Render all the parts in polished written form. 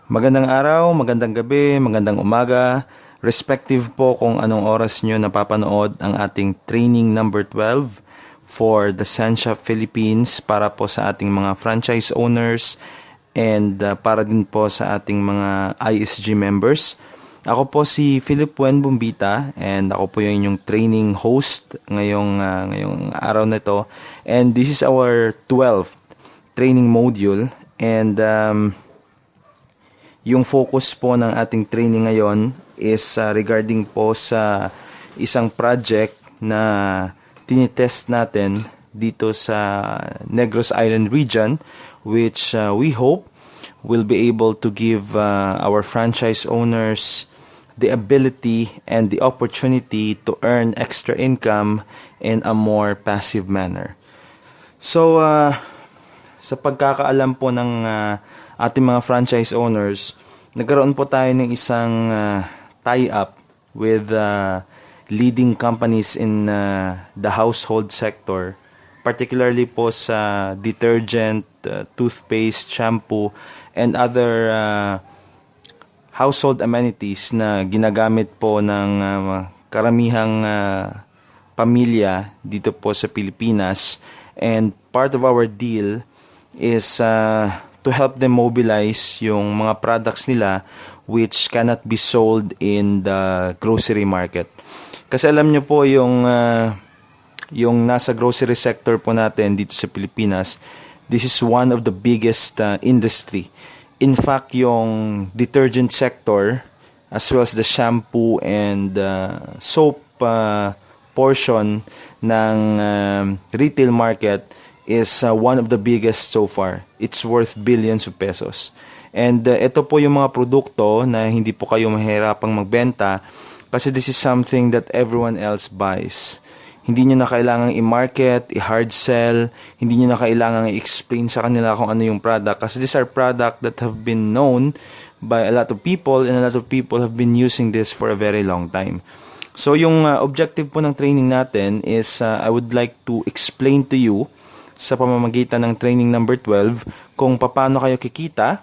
Magandang araw, magandang gabi, magandang umaga. Respective po kung anong oras nyo napapanood ang ating training number 12 for the Sensia Philippines para po sa ating mga franchise owners and para din po sa ating mga ISG members. Ako po si Philip Wen Bumbita and ako po yung inyong training host ngayong araw na ito. And this is our 12th training module and yung focus po ng ating training ngayon is regarding po sa isang project na tinitest natin dito sa Negros Island region which we hope will be able to give our franchise owners the ability and the opportunity to earn extra income in a more passive manner. So, sa pagkakaalam po ng ating mga franchise owners, nagkaroon po tayo ng isang tie-up with leading companies in the household sector, particularly po sa detergent, toothpaste, shampoo, and other household amenities na ginagamit po ng karamihang pamilya dito po sa Pilipinas. And part of our deal is to help them mobilize yung mga products nila which cannot be sold in the grocery market. Kasi alam nyo po yung nasa grocery sector po natin dito sa Pilipinas, this is one of the biggest industry. In fact, yung detergent sector as well as the shampoo and soap portion ng retail market is one of the biggest so far. It's worth billions of pesos. And ito po yung mga produkto na hindi po kayo mahirapang magbenta kasi this is something that everyone else buys. Hindi nyo na kailangang i-market, i-hard sell, hindi nyo na kailangang i-explain sa kanila kung ano yung product kasi these are product that have been known by a lot of people and a lot of people have been using this for a very long time. So yung objective po ng training natin is I would like to explain to you sa pamamagitan ng training number 12 kung paano kayo kikita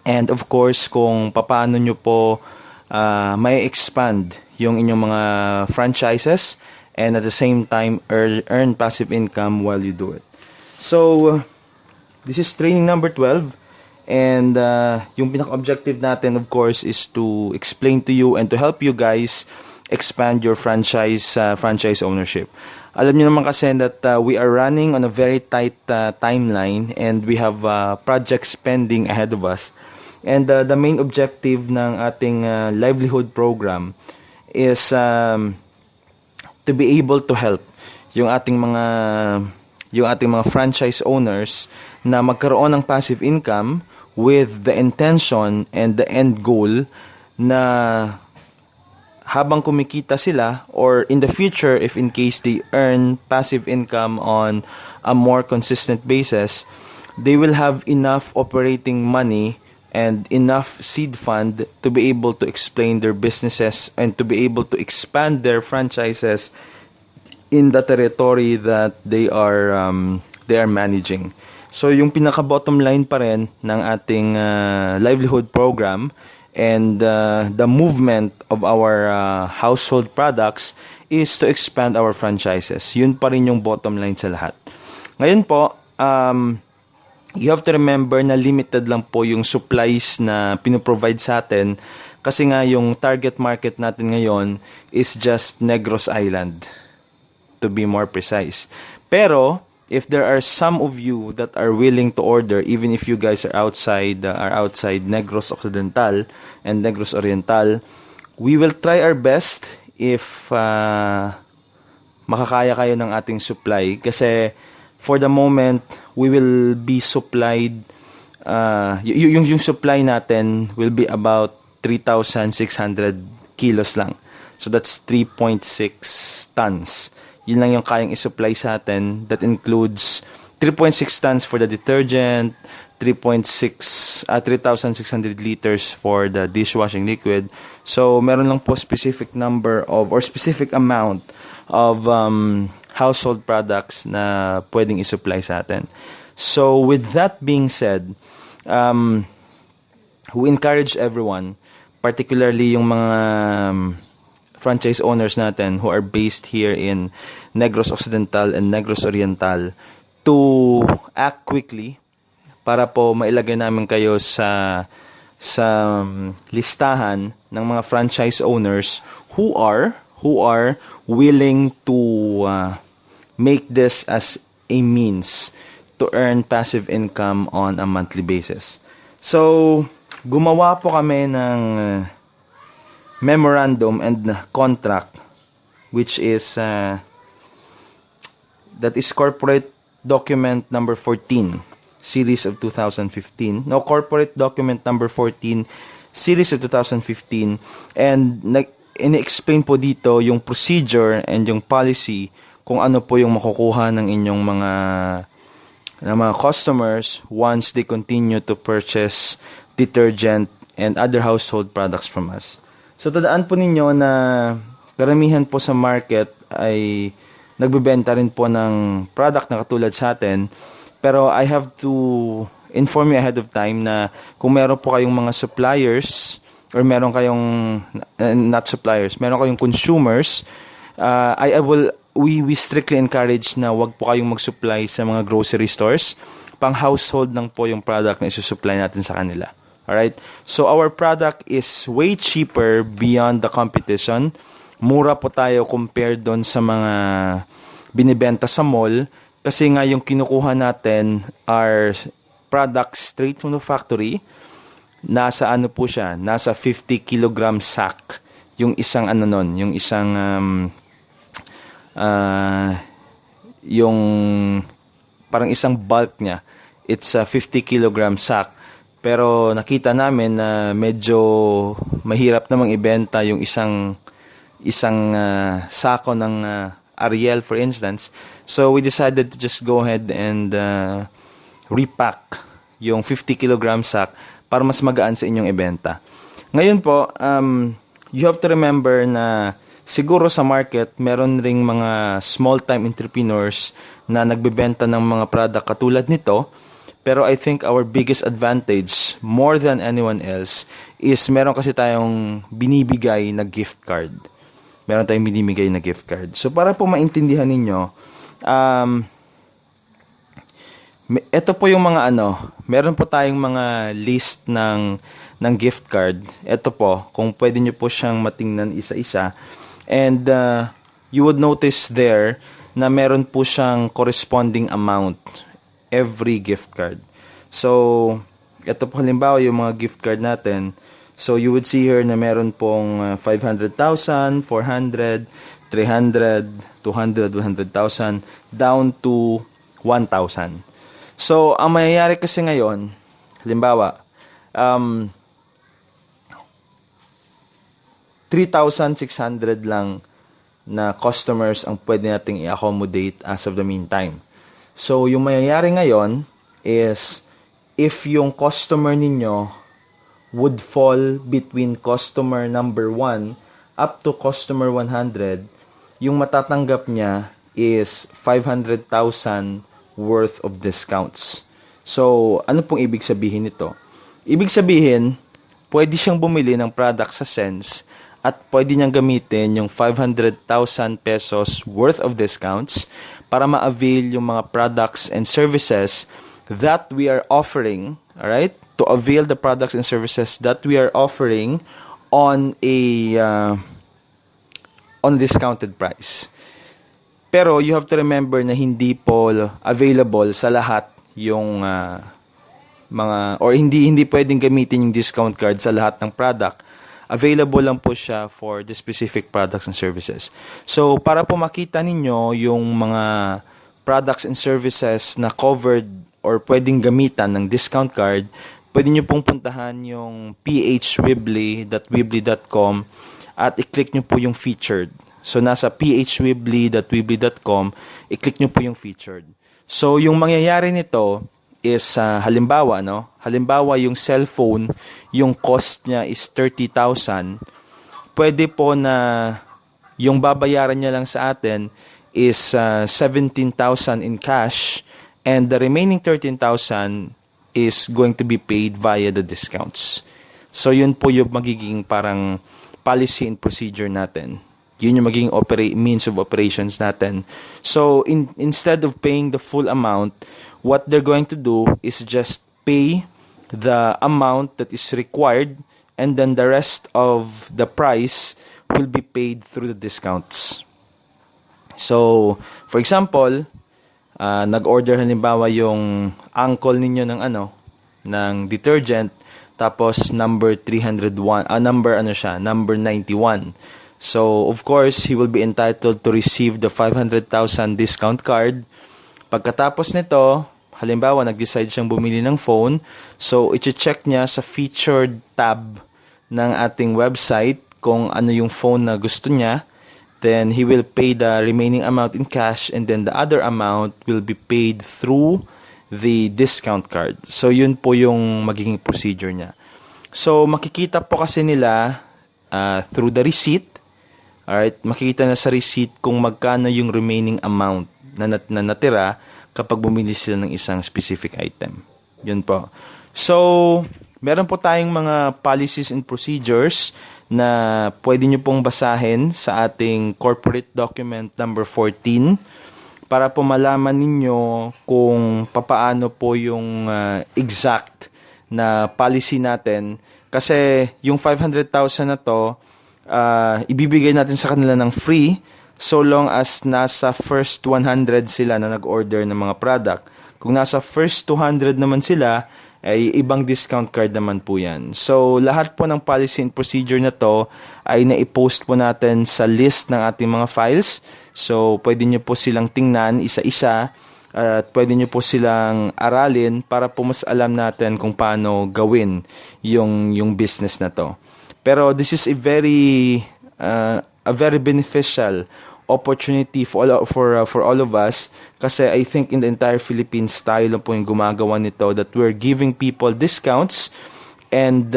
and of course kung paano nyo po may expand yung inyong mga franchises and at the same time earn passive income while you do it. So this is training number 12 and yung pinaka-objective natin of course is to explain to you and to help you guys expand your franchise ownership. Alam niyo naman kasi that we are running on a very tight timeline and we have projects pending ahead of us. And the main objective ng ating livelihood program is to be able to help yung ating mga franchise owners na magkaroon ng passive income with the intention and the end goal na habang kumikita sila or in the future if in case they earn passive income on a more consistent basis, they will have enough operating money and enough seed fund to be able to explain their businesses and to be able to expand their franchises in the territory that they are managing. So yung pinaka bottom line pa rin ng ating livelihood program and the movement of our household products is to expand our franchises. Yun pa rin yung bottom line sa lahat. Ngayon po, you have to remember na limited lang po yung supplies na pinoprovide sa atin kasi nga yung target market natin ngayon is just Negros Island, to be more precise. Pero if there are some of you that are willing to order, even if you guys are outside Negros Occidental and Negros Oriental, we will try our best if makakaya kayo ng ating supply. Kasi for the moment, we will be supplied, yung supply natin will be about 3,600 kilos lang. So that's 3.6 tons. Yun lang yung kayang isupply sa atin. That includes 3.6 tons for the detergent, 3,600 liters for the dishwashing liquid. So, meron lang po specific number of or specific amount of household products na pwedeng isupply sa atin. So, with that being said, we encourage everyone, particularly yung mga franchise owners natin who are based here in Negros Occidental and Negros Oriental, to act quickly para po mailagay namin kayo sa listahan ng mga franchise owners who are willing to make this as a means to earn passive income on a monthly basis. So, gumawa po kami ng memorandum and contract, which is that is corporate document number 14, series of 2015. No, corporate document number 14, series of 2015. And ini-explain po dito yung procedure and yung policy kung ano po yung makukuha ng inyong mga customers once they continue to purchase detergent and other household products from us. So, tandaan po ninyo na karamihan po sa market ay nagbebenta rin po ng product na katulad sa atin. Pero I have to inform you ahead of time na kung meron po kayong mga suppliers or meron kayong, not suppliers, meron kayong consumers, we strictly encourage na wag po kayong mag-supply sa mga grocery stores. Pang household lang po yung product na isusupply natin sa kanila. Alright? So, our product is way cheaper beyond the competition. Mura po tayo compared doon sa mga binibenta sa mall. Kasi nga yung kinukuha natin are products straight from the factory. Nasa ano po siya? Nasa 50 kilogram sack. Yung isang yung isang yung parang isang bulk niya. It's a 50 kilogram sack. Pero nakita namin na medyo mahirap namang ibenta yung isang sako ng Ariel, for instance. So we decided to just go ahead and repack yung 50 kilogram sack para mas magaan sa inyong ibenta. Ngayon po, you have to remember na siguro sa market, meron ring mga small-time entrepreneurs na nagbebenta ng mga product katulad nito. Pero I think our biggest advantage, more than anyone else, is meron kasi tayong binibigay na gift card. Meron tayong binibigay na gift card. So para po maintindihan ninyo, ito po yung mga meron po tayong mga list ng gift card. Ito po, kung pwede nyo po siyang matingnan isa-isa. And you would notice there na meron po siyang corresponding amount every gift card. So, ito po halimbawa yung mga gift card natin. So, you would see here na meron pong 500,000, 400, 300, 200, 100,000, down to 1,000. So, ang mayayari kasi ngayon, halimbawa, 3,600 lang na customers ang pwede nating i-accommodate as of the meantime. So, yung mayayari ngayon is if yung customer ninyo would fall between customer number 1 up to customer 100, yung matatanggap niya is 500,000 worth of discounts. So, ano pong ibig sabihin nito? Ibig sabihin, pwede siyang bumili ng product sa Sense at pwede niyang gamitin yung 500,000 pesos worth of discounts para ma-avail yung mga products and services that we are offering, alright? To avail the products and services that we are offering on a on discounted price. Pero you have to remember na hindi po available sa lahat yung mga, or hindi pwedeng gamitin yung discount card sa lahat ng product. Available lang po siya for the specific products and services. So, para po makita ninyo yung mga products and services na covered or pwedeng gamitan ng discount card, pwede nyo pong puntahan yung phwibbly.weebly.com at i-click nyo po yung featured. So, nasa phwibbly.weebly.com, i-click nyo po yung featured. So, yung mangyayari nito is halimbawa yung cellphone, yung cost niya is 30,000. Pwede po na yung babayaran niya lang sa atin is 17,000 in cash and the remaining 13,000 is going to be paid via the discounts. So yun po yung magiging parang policy and procedure natin. Yun yung magiging means of operations natin. So instead of paying the full amount, what they're going to do is just pay the amount that is required, and then the rest of the price will be paid through the discounts. So, for example, nag-order halimbawa yung uncle ninyo ng detergent, tapos number 301, number 91. So, of course, he will be entitled to receive the 500,000 discount card. Pagkatapos nito, halimbawa, nag-decide siyang bumili ng phone, so i-check niya sa featured tab ng ating website kung ano yung phone na gusto niya. Then, he will pay the remaining amount in cash, and then the other amount will be paid through the discount card. So, yun po yung magiging procedure niya. So, makikita po kasi nila through the receipt. Alright, makikita na sa receipt kung magkano yung remaining amount na natira kapag bumili sila ng isang specific item. Yun po. So, meron po tayong mga policies and procedures na pwede nyo pong basahin sa ating corporate document number 14 para po malaman ninyo kung papaano po yung exact na policy natin. Kasi yung 500,000 na to, ibibigay natin sa kanila ng free so long as nasa first 100 sila na nag-order ng mga product. Kung nasa first 200 naman sila, ay ibang discount card naman po yan. So, lahat po ng policy and procedure na to ay naipost po natin sa list ng ating mga files. So, pwede nyo po silang tingnan isa-isa at pwede nyo po silang aralin para po mas alam natin kung paano gawin yung business na to. Pero this is a very beneficial opportunity for all of us, kasi I think in the entire Philippines tayo lang po yung gumagawa nito, that we're giving people discounts and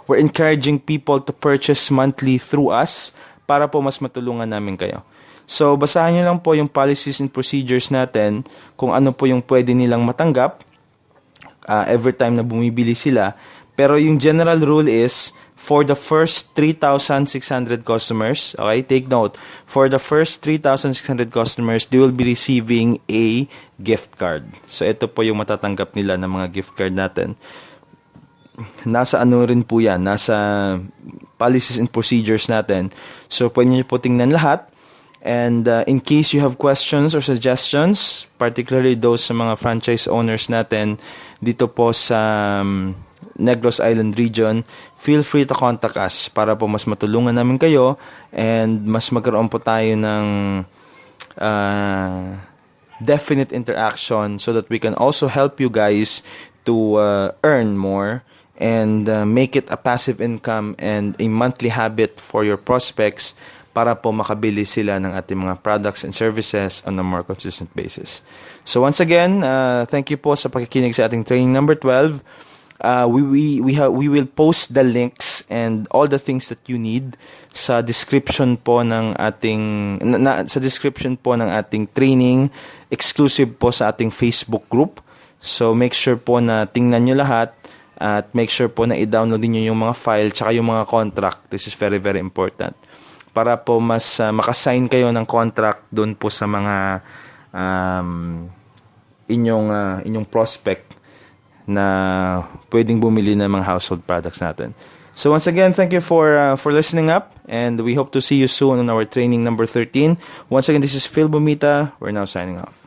we're encouraging people to purchase monthly through us para po mas matulungan namin kayo. So basahin nyo lang po yung policies and procedures natin kung ano po yung pwede nilang matanggap every time na bumibili sila. Pero yung general rule is, for the first 3,600 customers, okay, take note, for the first 3,600 customers, they will be receiving a gift card. So, ito po yung matatanggap nila ng mga gift card natin. Nasa ano rin po yan, nasa policies and procedures natin. So, pwede nyo po tingnan lahat. And in case you have questions or suggestions, particularly those sa mga franchise owners natin dito po sa Negros Island region, feel free to contact us para po mas matulungan namin kayo and mas magkaroon po tayo ng definite interaction so that we can also help you guys to earn more and make it a passive income and a monthly habit for your prospects para po makabili sila ng ating mga products and services on a more consistent basis. So once again, thank you po sa pakikinig sa ating training number 12. We will post the links and all the things that you need sa description po ng ating training, exclusive po sa ating Facebook group. So make sure po na tingnan nyo lahat at make sure po na i-download niyo yung mga file tsaka yung mga contract. This is very very important para po mas makasign kayo ng contract doon po sa mga inyong prospect na pwedeng bumili ng mga household products natin. So once again, thank you for listening up, and we hope to see you soon on our training number 13. Once again, this is Phil Bumita. We're now signing off.